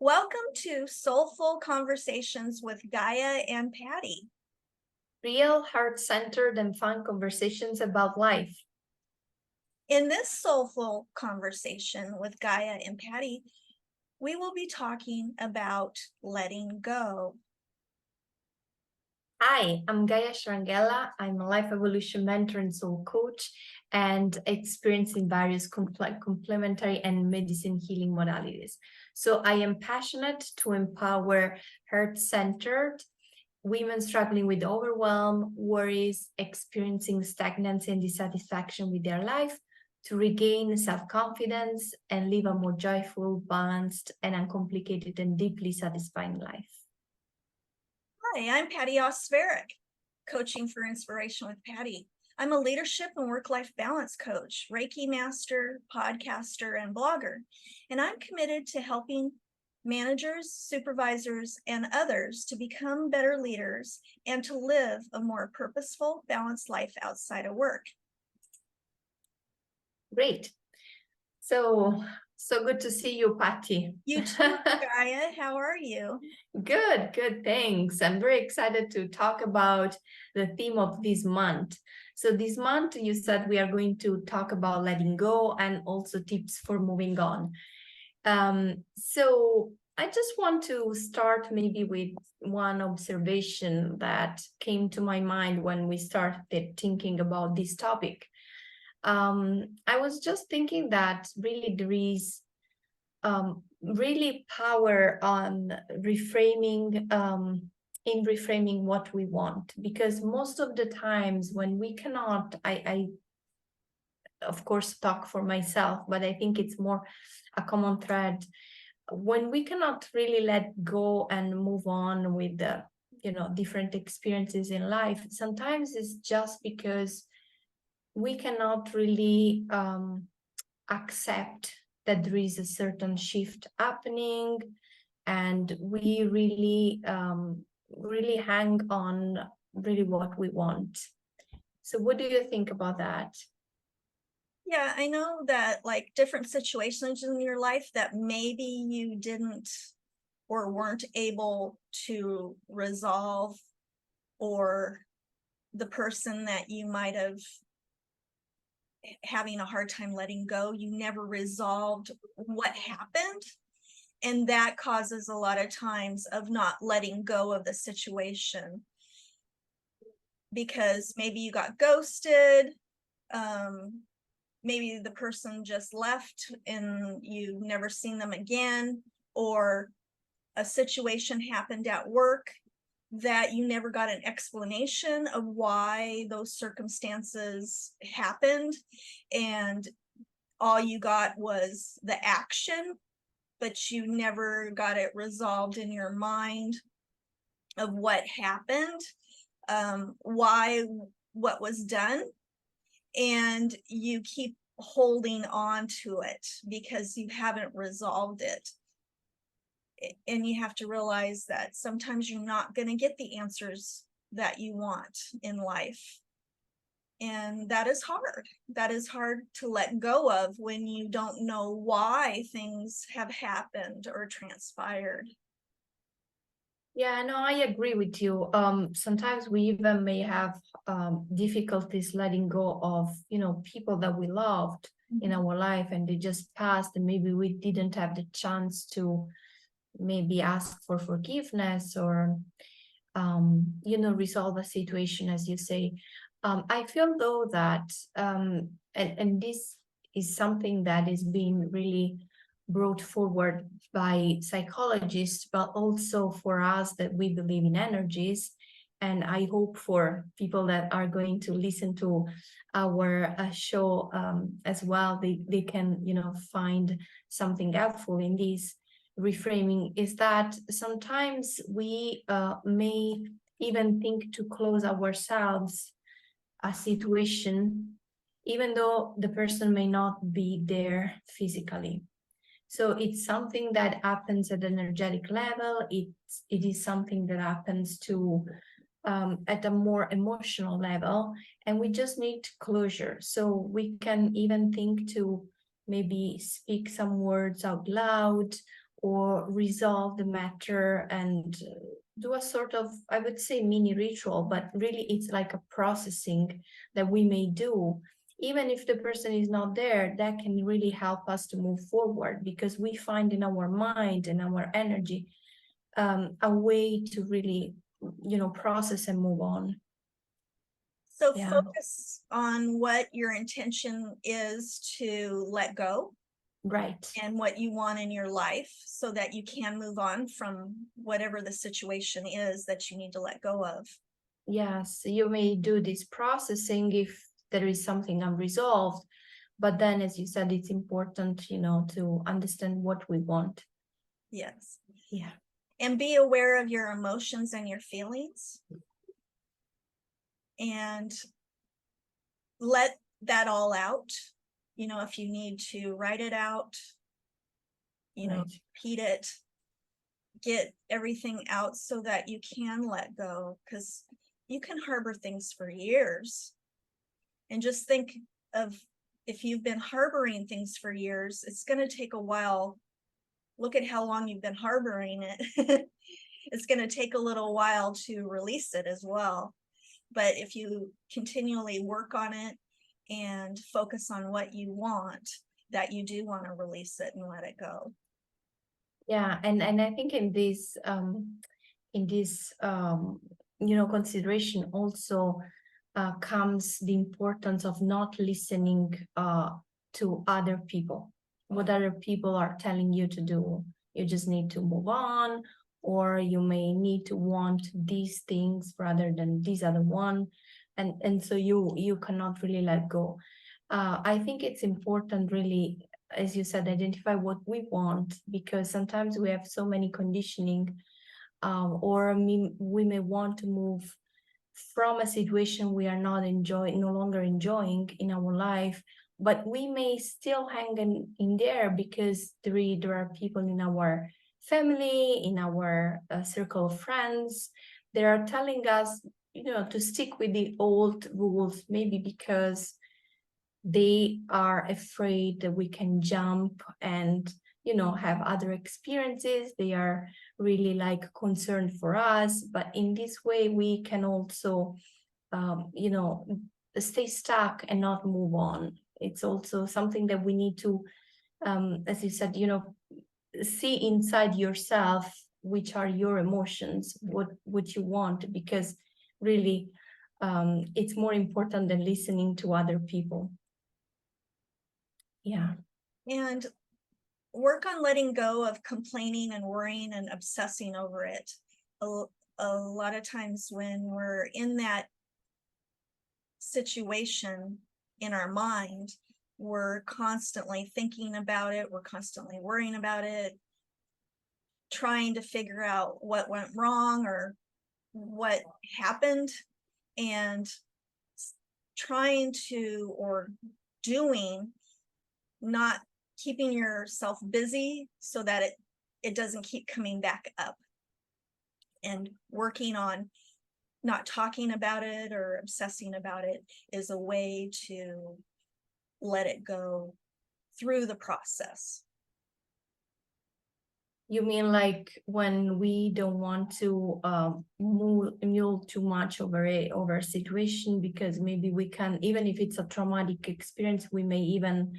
Welcome to Soulful Conversations with Gaia and Patti. Real, heart-centered, and fun conversations about life. In this Soulful Conversation with Gaia and Patti, we will be talking about letting go. Hi, I'm Gaia Shares. I'm a life evolution mentor and soul coach, and experiencing various complementary and medicine healing modalities. So I am passionate to empower heart-centered women struggling with overwhelm, worries, experiencing stagnancy and dissatisfaction with their life, to regain self-confidence and live a more joyful, balanced, and uncomplicated and deeply satisfying life. Hi, I'm Patti Shares, Coaching for Inspiration with Patti. I'm a leadership and work-life balance coach, Reiki master, podcaster, and blogger, and I'm committed to helping managers, supervisors, and others to become better leaders and to live a more purposeful, balanced life outside of work. Great. So good to see you, Patti. You too, Gaia. How are you? Good, thanks. I'm very excited to talk about the theme of this month. So this month, you said we are going to talk about letting go and also tips for moving on. So I just want to start maybe with one observation that came to my mind when we started thinking about this topic. I was just thinking that really there is really power on reframing, in reframing what we want, because most of the times when we cannot, I of course talk for myself, but I think it's more a common thread. When we cannot really let go and move on with the different experiences in life, sometimes it's just because we cannot really accept that there is a certain shift happening, and we really hang on really what we want. So what do you think about that? Yeah, I know that like different situations in your life that maybe you didn't or weren't able to resolve, or the person that you might have having a hard time letting go, you never resolved what happened. And that causes a lot of times of not letting go of the situation, because maybe you got ghosted, maybe the person just left and you've never seen them again, or a situation happened at work that you never got an explanation of why those circumstances happened, and all you got was the action, but you never got it resolved in your mind of what happened, why, what was done, and you keep holding on to it because you haven't resolved it. And you have to realize that sometimes you're not going to get the answers that you want in life. And that is hard. That is hard to let go of when you don't know why things have happened or transpired. Yeah, no, I agree with you. Sometimes we even may have difficulties letting go of, people that we loved in our life, and they just passed, and maybe we didn't have the chance to maybe ask for forgiveness or, resolve a situation, as you say. I feel though that, and this is something that is being really brought forward by psychologists, but also for us that we believe in energies. And I hope for people that are going to listen to our show as well, they can, find something helpful in this reframing, is that sometimes we may even think to close ourselves a situation, even though the person may not be there physically. So it's something that happens at an energetic level. It is something that happens to at a more emotional level, and we just need closure. So we can even think to maybe speak some words out loud, or resolve the matter and do a sort of, I would say, mini ritual, but really it's like a processing that we may do. Even if the person is not there, that can really help us to move forward, because we find in our mind and our energy a way to really, process and move on. So Yeah. focus on what your intention is to let go. Right. And what you want in your life, so that you can move on from whatever the situation is that you need to let go of. Yes, you may do this processing if there is something unresolved, but then, as you said, it's important, to understand what we want. Yes. Yeah. And be aware of your emotions and your feelings. And let that all out. If you need to write it out, Right. repeat it, get everything out so that you can let go, because you can harbor things for years. And just think of, if you've been harboring things for years, it's going to take a while. Look at how long you've been harboring it. It's going to take a little while to release it as well. But if you continually work on it and focus on what you want, that you do want to release it and let it go. Yeah, and I think in this consideration also comes the importance of not listening to other people, what other people are telling you to do. You just need to move on, or you may need to want these things rather than these other one, and so you cannot really let go. I think it's important, really, as you said, identify what we want, because sometimes we have so many conditioning, or we may want to move from a situation we are no longer enjoying in our life, but we may still hang in there because there are people in our family, in our circle of friends, they are telling us, to stick with the old rules, maybe because they are afraid that we can jump and have other experiences. They are really like concerned for us, but in this way we can also stay stuck and not move on. It's also something that we need to, as you said, see inside yourself, which are your emotions, what you want, because really it's more important than listening to other people. Yeah. And work on letting go of complaining and worrying and obsessing over it. A lot of times when we're in that situation in our mind, we're constantly thinking about it, we're constantly worrying about it, trying to figure out what went wrong or what happened, and trying to, or doing, not keeping yourself busy so that it doesn't keep coming back up, and working on not talking about it or obsessing about it is a way to let it go through the process. You mean like when we don't want to mule too much over a situation, because maybe we can, even if it's a traumatic experience, we may even,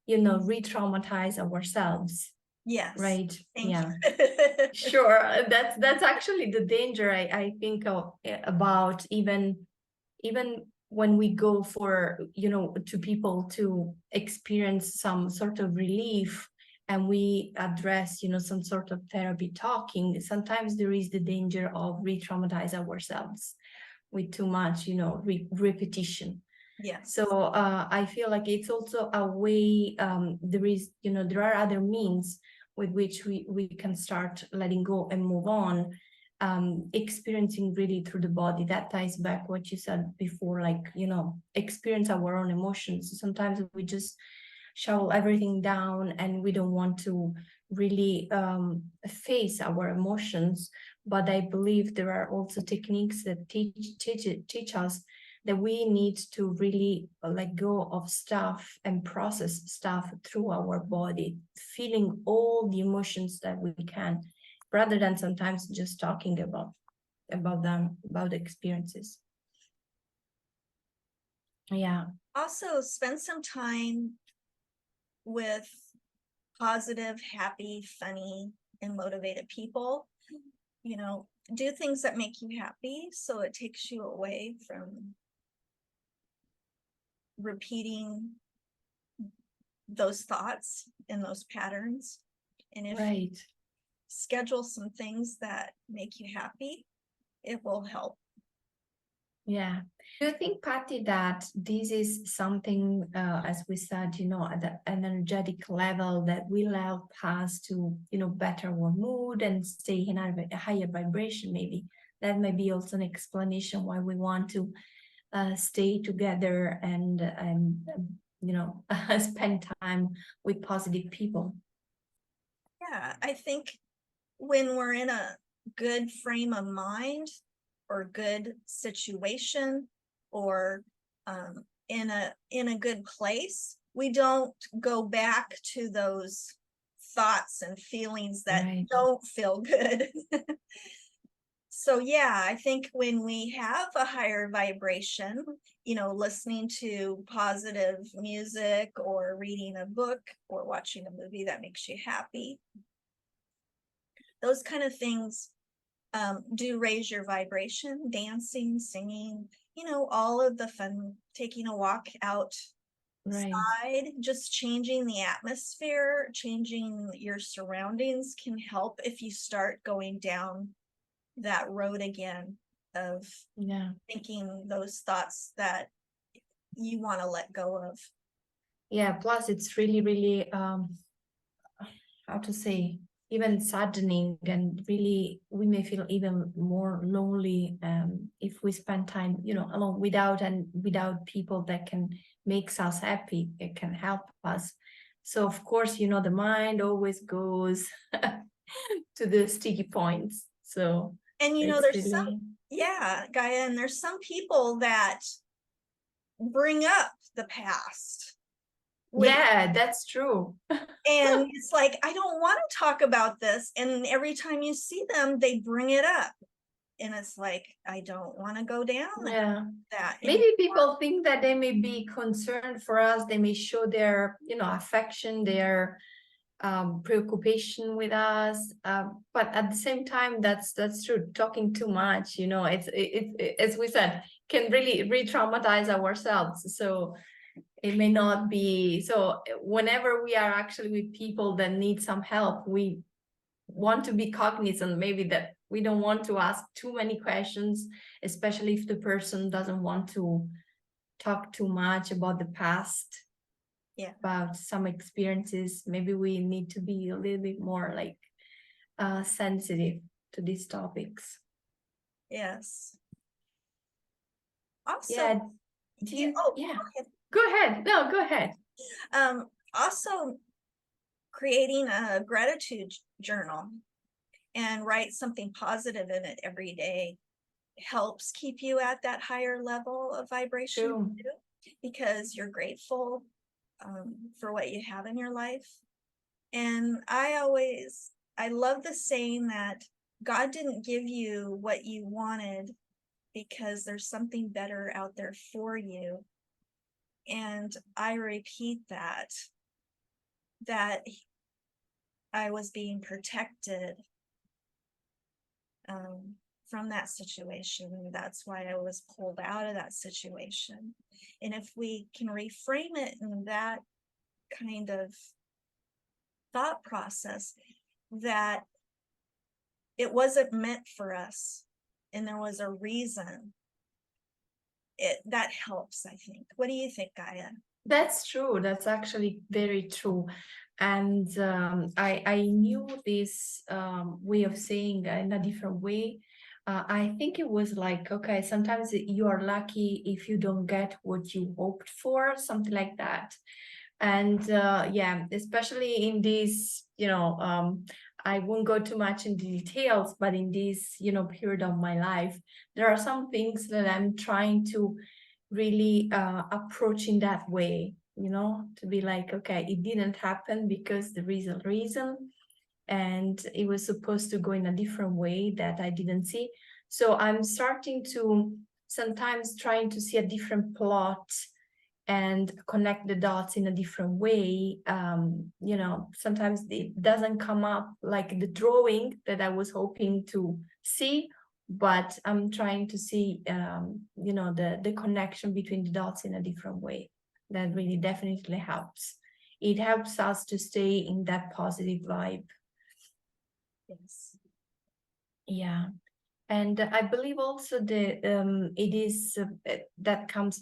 re-traumatize ourselves. Yes. Right. Thank yeah. you. Sure. That's actually the danger I think about, even when we go for, to people to experience some sort of relief, and we address, some sort of therapy talking, sometimes there is the danger of re-traumatize ourselves with too much, repetition. Yes. So I feel like it's also a way, there are other means with which we can start letting go and move on, experiencing really through the body. That ties back what you said before, like, experience our own emotions. Sometimes we just shovel everything down and we don't want to really face our emotions. But I believe there are also techniques that teach us that we need to really let go of stuff and process stuff through our body, feeling all the emotions that we can, rather than sometimes just talking about them, about the experiences. Yeah. Also, spend some time with positive, happy, funny, and motivated people. You know, do things that make you happy, so it takes you away from repeating those thoughts and those patterns. And if you Right. schedule some things that make you happy, it will help. Yeah. Do you think, Patti, that this is something, as we said, at the energetic level that will help us to, better our mood and stay in a higher vibration? Maybe that may be also an explanation why we want to stay together and spend time with positive people. Yeah, I think when we're in a good frame of mind or good situation, or in a good place, we don't go back to those thoughts and feelings that Right. don't feel good. So yeah, I think when we have a higher vibration, listening to positive music or reading a book or watching a movie that makes you happy, those kind of things do raise your vibration. Dancing, singing, all of the fun, taking a walk outside, just changing the atmosphere, changing your surroundings can help if you start going down that road again of thinking those thoughts that you want to let go of. Yeah, plus it's really, really, how to say, even saddening, and really we may feel even more lonely if we spend time, alone, without people that can makes us happy, it can help us. So of course, the mind always goes to the sticky points. So And it's there's some, Gaia, and there's some people that bring up the past. Yeah, that's true. And it's like, I don't want to talk about this. And every time you see them, they bring it up. And it's like, I don't want to go down that. Maybe people think that they may be concerned for us. They may show their, affection, their preoccupation with us. But at the same time, that's true. Talking too much, it as we said, can really re-traumatize ourselves. So it may not be. So whenever we are actually with people that need some help, we want to be cognizant maybe that we don't want to ask too many questions, especially if the person doesn't want to talk too much about the past, about some experiences. Maybe we need to be a little bit more like sensitive to these topics. Yes. Also, go ahead. No, go ahead. Also, creating a gratitude journal and write something positive in it every day helps keep you at that higher level of vibration too, because you're grateful for what you have in your life. And I love the saying that God didn't give you what you wanted because there's something better out there for you. And I repeat that I was being protected from that situation. That's why I was pulled out of that situation. And if we can reframe it in that kind of thought process, that it wasn't meant for us and there was a reason, that helps, I think. What do you think, Gaia? That's true. That's actually very true. And I knew this way of saying in a different way. I think it was like, okay, sometimes you are lucky if you don't get what you hoped for, something like that. And especially in this, I won't go too much into details, but in this, period of my life, there are some things that I'm trying to really approaching that way, to be like, okay, it didn't happen because there is a reason, and it was supposed to go in a different way that I didn't see. So I'm starting to sometimes trying to see a different plot and connect the dots in a different way. Sometimes it doesn't come up like the drawing that I was hoping to see, but I'm trying to see, the connection between the dots in a different way. That really definitely helps. It helps us to stay in that positive vibe. Yes. Yeah. And I believe also it is that comes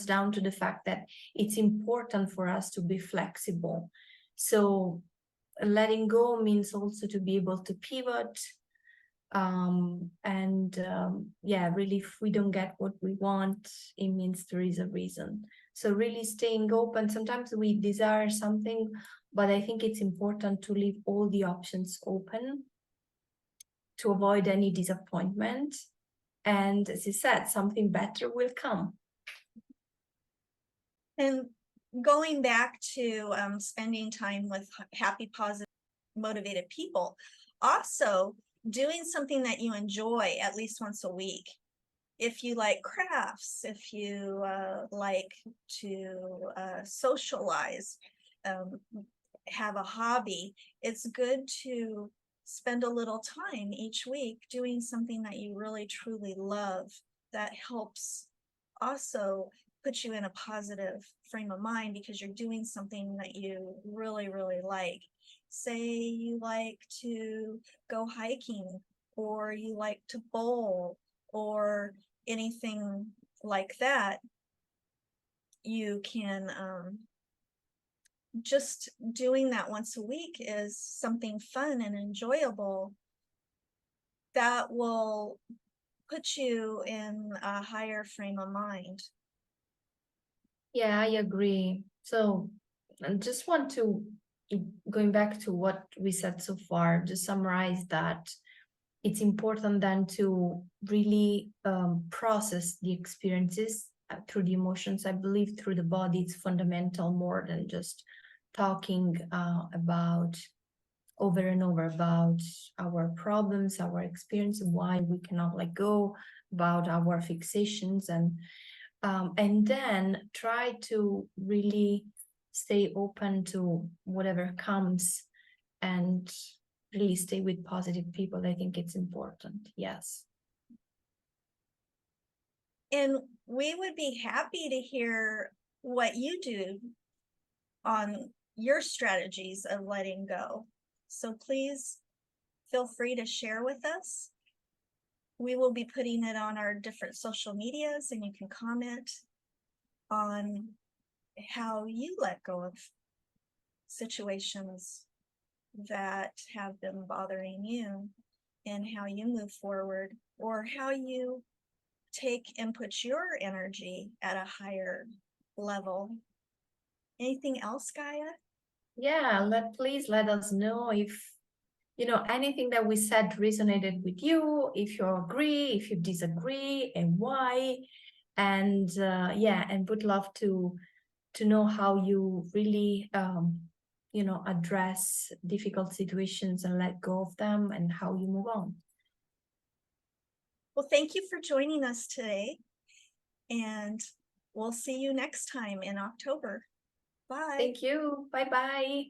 down to the fact that it's important for us to be flexible. So letting go means also to be able to pivot. Really, if we don't get what we want, it means there is a reason. So really staying open. Sometimes we desire something, but I think it's important to leave all the options open to avoid any disappointment. And as you said, something better will come. And going back to spending time with happy, positive, motivated people, also doing something that you enjoy at least once a week. If you like crafts, if you like to socialize, have a hobby, it's good to spend a little time each week doing something that you really truly love. That helps also put you in a positive frame of mind because you're doing something that you really, really like. Say you like to go hiking, or you like to bowl, or anything like that. You can just doing that once a week is something fun and enjoyable that will put you in a higher frame of mind. Yeah, I agree. So I just want to, going back to what we said so far, just summarize that it's important then to really process the experiences through the emotions. I believe through the body, it's fundamental more than just talking about over and over about our problems, our experience, why we cannot let go, about our fixations, and then try to really stay open to whatever comes and really stay with positive people. I think it's important. Yes. And we would be happy to hear what you do on your strategies of letting go. So please feel free to share with us. We will be putting it on our different social medias, and you can comment on how you let go of situations that have been bothering you and how you move forward, or how you take and put your energy at a higher level. Anything else, Gaia? Yeah, please let us know if anything that we said resonated with you, if you agree, if you disagree, and why. And and would love to know how you really address difficult situations and let go of them, and how you move on. Well, thank you for joining us today, and we'll see you next time in October. Bye. Thank you. Bye-bye.